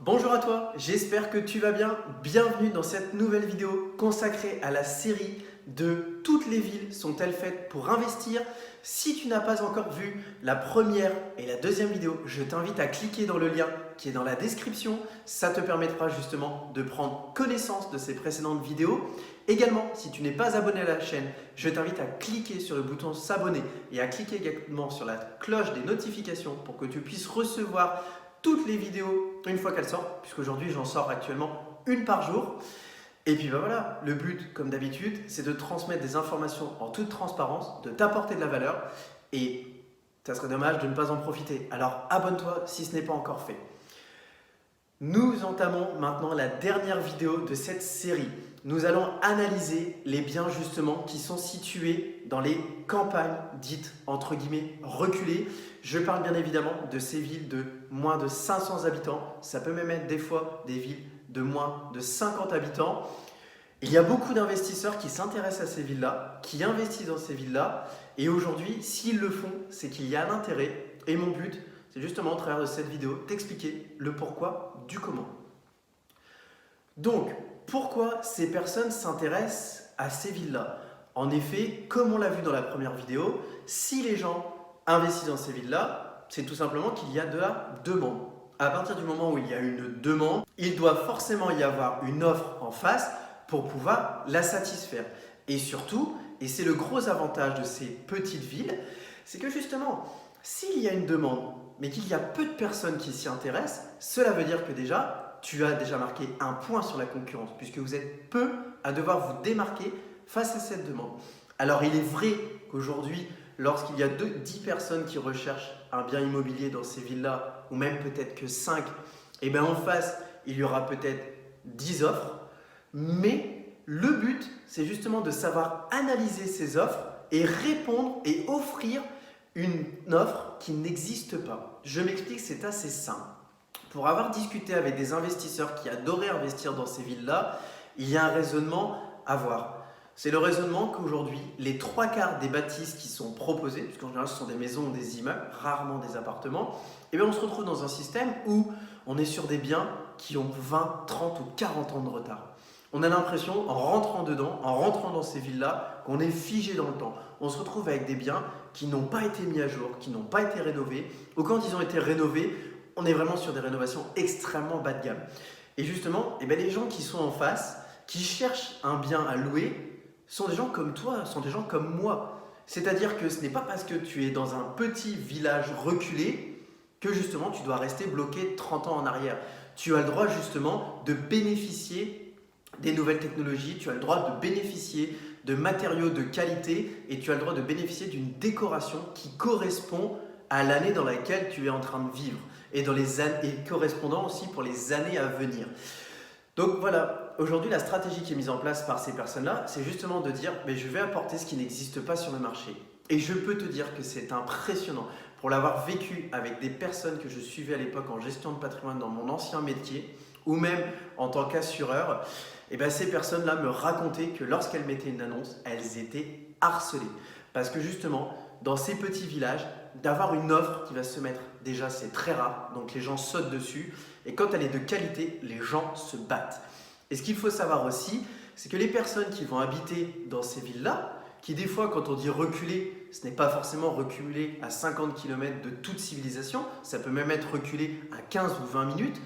Bonjour à toi, j'espère que tu vas bien. Bienvenue dans cette nouvelle vidéo consacrée à la série de toutes les villes sont-elles faites pour investir. Si tu n'as pas encore vu la première et la deuxième vidéo, je t'invite à cliquer dans le lien qui est dans la description. Ça te permettra justement de prendre connaissance de ces précédentes vidéos. Également, si tu n'es pas abonné à la chaîne, je t'invite à cliquer sur le bouton s'abonner et à cliquer également sur la cloche des notifications pour que tu puisses recevoir toutes les vidéos une fois qu'elles sortent, puisqu'aujourd'hui j'en sors actuellement une par jour. Et puis voilà, le but, comme d'habitude, c'est de transmettre des informations en toute transparence, de t'apporter de la valeur, et ça serait dommage de ne pas en profiter. Alors abonne-toi si ce n'est pas encore fait. Nous entamons maintenant la dernière vidéo de cette série. Nous allons analyser les biens justement qui sont situés dans les campagnes dites entre guillemets reculées. Je parle bien évidemment de ces villes de moins de 500 habitants. Ça peut même être des fois des villes de moins de 50 habitants. Il y a beaucoup d'investisseurs qui s'intéressent à ces villes-là, qui investissent dans ces villes-là. Et aujourd'hui, s'ils le font, c'est qu'il y a un intérêt. Et mon but, c'est justement au travers de cette vidéo t'expliquer le pourquoi du comment. Donc, pourquoi ces personnes s'intéressent à ces villes-là? En effet, comme on l'a vu dans la première vidéo, si les gens investissent dans ces villes-là, c'est tout simplement qu'il y a de la demande. À partir du moment où il y a une demande, il doit forcément y avoir une offre en face pour pouvoir la satisfaire. Et surtout, et c'est le gros avantage de ces petites villes, c'est que justement, s'il y a une demande, mais qu'il y a peu de personnes qui s'y intéressent, cela veut dire que déjà, tu as déjà marqué un point sur la concurrence, puisque vous êtes peu à devoir vous démarquer face à cette demande. Alors il est vrai qu'aujourd'hui, lorsqu'il y a 10 personnes qui recherchent un bien immobilier dans ces villes-là, ou même peut-être que 5, et bien en face, il y aura peut-être 10 offres, mais le but, c'est justement de savoir analyser ces offres et répondre et offrir une offre qui n'existe pas. Je m'explique, c'est assez simple. Pour avoir discuté avec des investisseurs qui adoraient investir dans ces villes-là, il y a un raisonnement à avoir. C'est le raisonnement qu'aujourd'hui, les 3/4 des bâtisses qui sont proposées, puisqu'en général ce sont des maisons ou des immeubles, rarement des appartements, et bien on se retrouve dans un système où on est sur des biens qui ont 20, 30 ou 40 ans de retard. On a l'impression, en rentrant dedans, en rentrant dans ces villes-là, qu'on est figé dans le temps. On se retrouve avec des biens qui n'ont pas été mis à jour, qui n'ont pas été rénovés, ou quand ils ont été rénovés, on est vraiment sur des rénovations extrêmement bas de gamme. Et justement, les gens qui sont en face, qui cherchent un bien à louer, sont des gens comme toi, sont des gens comme moi. C'est-à-dire que ce n'est pas parce que tu es dans un petit village reculé que justement tu dois rester bloqué 30 ans en arrière. Tu as le droit justement de bénéficier des nouvelles technologies, tu as le droit de bénéficier de matériaux de qualité et tu as le droit de bénéficier d'une décoration qui correspond à l'année dans laquelle tu es en train de vivre et correspondant aussi pour les années à venir. Donc voilà, aujourd'hui la stratégie qui est mise en place par ces personnes-là, c'est justement de dire mais je vais apporter ce qui n'existe pas sur le marché. Et je peux te dire que c'est impressionnant. Pour l'avoir vécu avec des personnes que je suivais à l'époque en gestion de patrimoine dans mon ancien métier, ou même en tant qu'assureur, ces personnes-là me racontaient que lorsqu'elles mettaient une annonce, elles étaient harcelées. Parce que justement, dans ces petits villages, d'avoir une offre qui va se mettre, déjà c'est très rare, donc les gens sautent dessus, et quand elle est de qualité, les gens se battent. Et ce qu'il faut savoir aussi, c'est que les personnes qui vont habiter dans ces villes-là, qui des fois quand on dit reculer, ce n'est pas forcément reculer à 50 km de toute civilisation, ça peut même être reculer à 15 ou 20 minutes,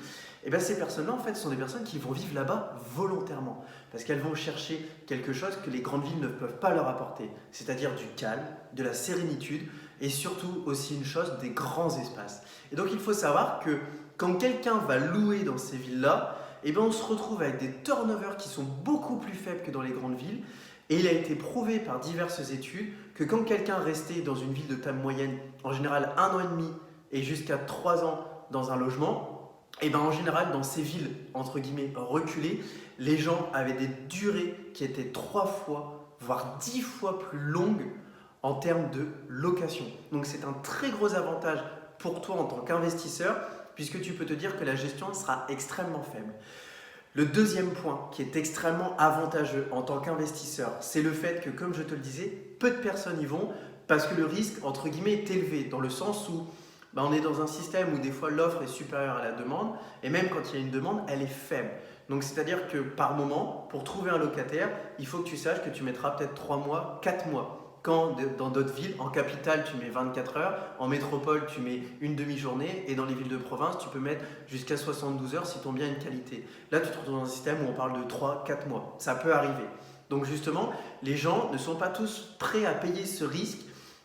ces personnes-là, en fait, sont des personnes qui vont vivre là-bas volontairement. Parce qu'elles vont chercher quelque chose que les grandes villes ne peuvent pas leur apporter. C'est-à-dire du calme, de la sérénitude et surtout aussi une chose, des grands espaces. Et donc, il faut savoir que quand quelqu'un va louer dans ces villes-là, on se retrouve avec des turnovers qui sont beaucoup plus faibles que dans les grandes villes. Et il a été prouvé par diverses études que quand quelqu'un restait dans une ville de taille moyenne, en général 1 an et demi et jusqu'à 3 ans dans un logement, en général, dans ces villes, entre guillemets, reculées, les gens avaient des durées qui étaient 3 fois, voire 10 fois plus longues en termes de location. Donc c'est un très gros avantage pour toi en tant qu'investisseur, puisque tu peux te dire que la gestion sera extrêmement faible. Le deuxième point qui est extrêmement avantageux en tant qu'investisseur, c'est le fait que, comme je te le disais, peu de personnes y vont parce que le risque, entre guillemets, est élevé, dans le sens où bah, on est dans un système où des fois l'offre est supérieure à la demande et même quand il y a une demande, elle est faible. Donc c'est-à-dire que par moment, pour trouver un locataire, il faut que tu saches que tu mettras peut-être 3 mois, 4 mois. Quand dans d'autres villes, en capitale, tu mets 24 heures, en métropole, tu mets une demi-journée, et dans les villes de province, tu peux mettre jusqu'à 72 heures si ton bien a une qualité. Là, tu te retrouves dans un système où on parle de 3-4 mois. Ça peut arriver. Donc justement, les gens ne sont pas tous prêts à payer ce risque.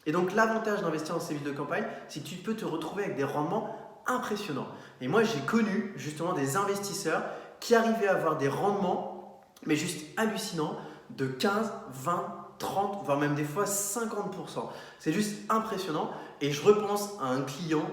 Et donc l'avantage d'investir dans ces villes de campagne, c'est que tu peux te retrouver avec des rendements impressionnants. Et moi, j'ai connu justement des investisseurs qui arrivaient à avoir des rendements, mais juste hallucinants, de 15, 20, 30, voire même des fois 50%. C'est juste impressionnant. Et je repense à un client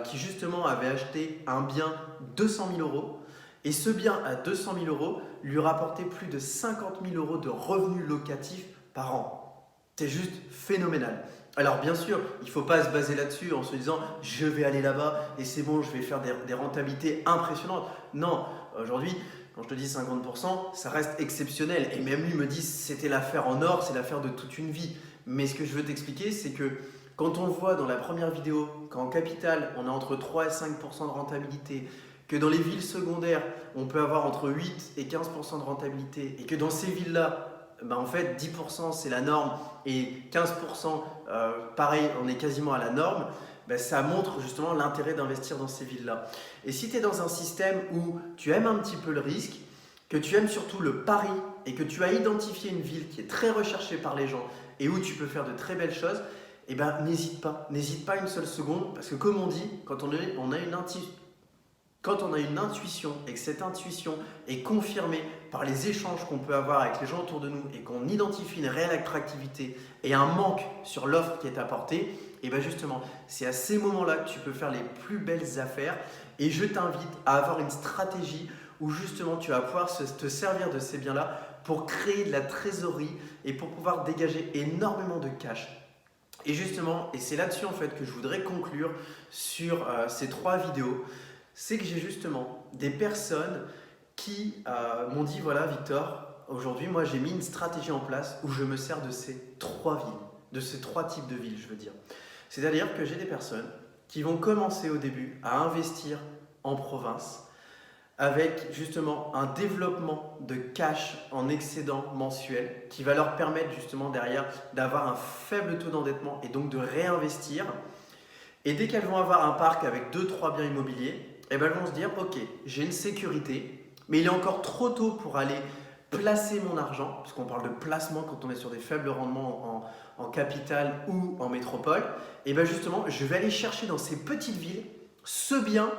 qui justement avait acheté un bien 200 000 euros. Et ce bien à 200 000 euros lui rapportait plus de 50 000 euros de revenus locatifs par an. C'est juste phénoménal. Alors bien sûr, il ne faut pas se baser là-dessus en se disant je vais aller là-bas et c'est bon, je vais faire des rentabilités impressionnantes. Non, aujourd'hui, quand je te dis 50%, ça reste exceptionnel. Et même lui me dit c'était l'affaire en or, c'est l'affaire de toute une vie. Mais ce que je veux t'expliquer, c'est que quand on voit dans la première vidéo qu'en capitale, on a entre 3 et 5% de rentabilité, que dans les villes secondaires, on peut avoir entre 8 et 15% de rentabilité, et que dans ces villes-là, ben en fait 10% c'est la norme et 15% pareil, on est quasiment à la norme, ben ça montre justement l'intérêt d'investir dans ces villes-là. Et si tu es dans un système où tu aimes un petit peu le risque, que tu aimes surtout le pari et que tu as identifié une ville qui est très recherchée par les gens et où tu peux faire de très belles choses, eh ben, n'hésite pas une seule seconde, parce que comme on dit, quand on a une intuition et que cette intuition est confirmée par les échanges qu'on peut avoir avec les gens autour de nous et qu'on identifie une réelle attractivité et un manque sur l'offre qui est apportée, et bien justement, c'est à ces moments-là que tu peux faire les plus belles affaires. Et je t'invite à avoir une stratégie où justement tu vas pouvoir te servir de ces biens-là pour créer de la trésorerie et pour pouvoir dégager énormément de cash. Et justement, et c'est là-dessus en fait que je voudrais conclure sur ces 3 vidéos, c'est que j'ai justement des personnes qui m'ont dit voilà Victor, aujourd'hui moi j'ai mis une stratégie en place où je me sers de ces 3 villes, de ces 3 types de villes je veux dire. C'est-à-dire que j'ai des personnes qui vont commencer au début à investir en province avec justement un développement de cash en excédent mensuel qui va leur permettre justement derrière d'avoir un faible taux d'endettement et donc de réinvestir. Et dès qu'elles vont avoir un parc avec 2-3 biens immobiliers, eh ben elles vont se dire ok, j'ai une sécurité, mais il est encore trop tôt pour aller placer mon argent, puisqu'on parle de placement quand on est sur des faibles rendements en capitale ou en métropole. Et bien justement, je vais aller chercher dans ces petites villes ce bien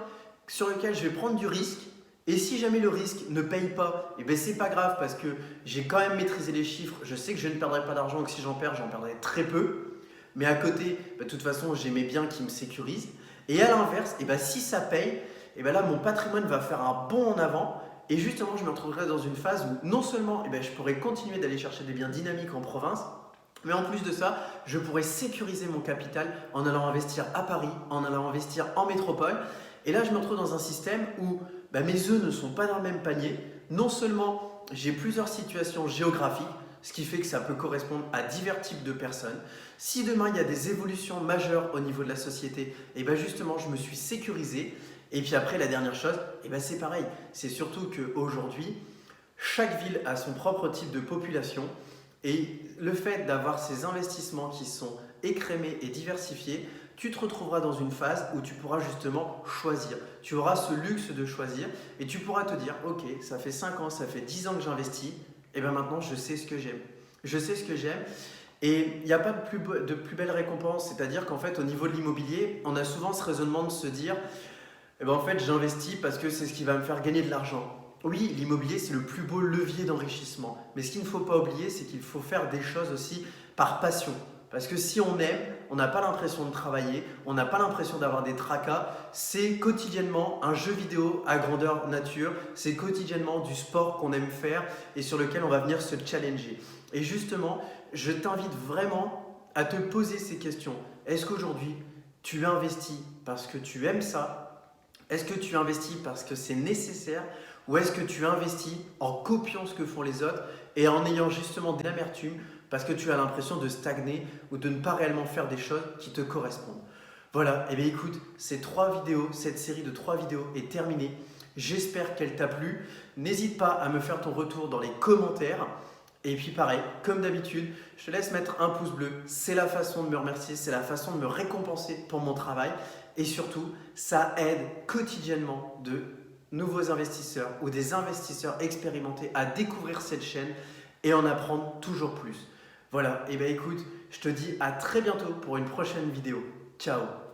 sur lequel je vais prendre du risque. Et si jamais le risque ne paye pas, et bien c'est pas grave parce que j'ai quand même maîtrisé les chiffres. Je sais que je ne perdrai pas d'argent, que si j'en perdrai très peu. Mais à côté, de toute façon, j'ai mes biens qui me sécurisent. Et à l'inverse, et ben si ça paye, et ben là mon patrimoine va faire un bond en avant. Et justement, je me retrouverai dans une phase où non seulement je pourrais continuer d'aller chercher des biens dynamiques en province, mais en plus de ça, je pourrais sécuriser mon capital en allant investir à Paris, en allant investir en métropole. Et là, je me retrouve dans un système où mes œufs ne sont pas dans le même panier. Non seulement j'ai plusieurs situations géographiques, ce qui fait que ça peut correspondre à divers types de personnes. Si demain, il y a des évolutions majeures au niveau de la société, et justement, je me suis sécurisé. Et puis après, la dernière chose, c'est pareil. C'est surtout qu'aujourd'hui, chaque ville a son propre type de population. Et le fait d'avoir ces investissements qui sont écrémés et diversifiés, tu te retrouveras dans une phase où tu pourras justement choisir. Tu auras ce luxe de choisir et tu pourras te dire ok, ça fait 5 ans, ça fait 10 ans que j'investis, et maintenant je sais ce que j'aime. Je sais ce que j'aime. Et il n'y a pas de plus belle récompense. C'est-à-dire qu'en fait, au niveau de l'immobilier, on a souvent ce raisonnement de se dire en fait, j'investis parce que c'est ce qui va me faire gagner de l'argent. Oui, l'immobilier, c'est le plus beau levier d'enrichissement. Mais ce qu'il ne faut pas oublier, c'est qu'il faut faire des choses aussi par passion. Parce que si on aime, on n'a pas l'impression de travailler, on n'a pas l'impression d'avoir des tracas. C'est quotidiennement un jeu vidéo à grandeur nature. C'est quotidiennement du sport qu'on aime faire et sur lequel on va venir se challenger. Et justement, je t'invite vraiment à te poser ces questions. Est-ce qu'aujourd'hui, tu investis parce que tu aimes ça ? Est-ce que tu investis parce que c'est nécessaire ou est-ce que tu investis en copiant ce que font les autres et en ayant justement de l'amertume parce que tu as l'impression de stagner ou de ne pas réellement faire des choses qui te correspondent? Voilà, et bien écoute, cette série de 3 vidéos est terminée. J'espère qu'elle t'a plu. N'hésite pas à me faire ton retour dans les commentaires. Et puis pareil, comme d'habitude, je te laisse mettre un pouce bleu. C'est la façon de me remercier, c'est la façon de me récompenser pour mon travail. Et surtout, ça aide quotidiennement de nouveaux investisseurs ou des investisseurs expérimentés à découvrir cette chaîne et en apprendre toujours plus. Voilà, et bien écoute, je te dis à très bientôt pour une prochaine vidéo. Ciao!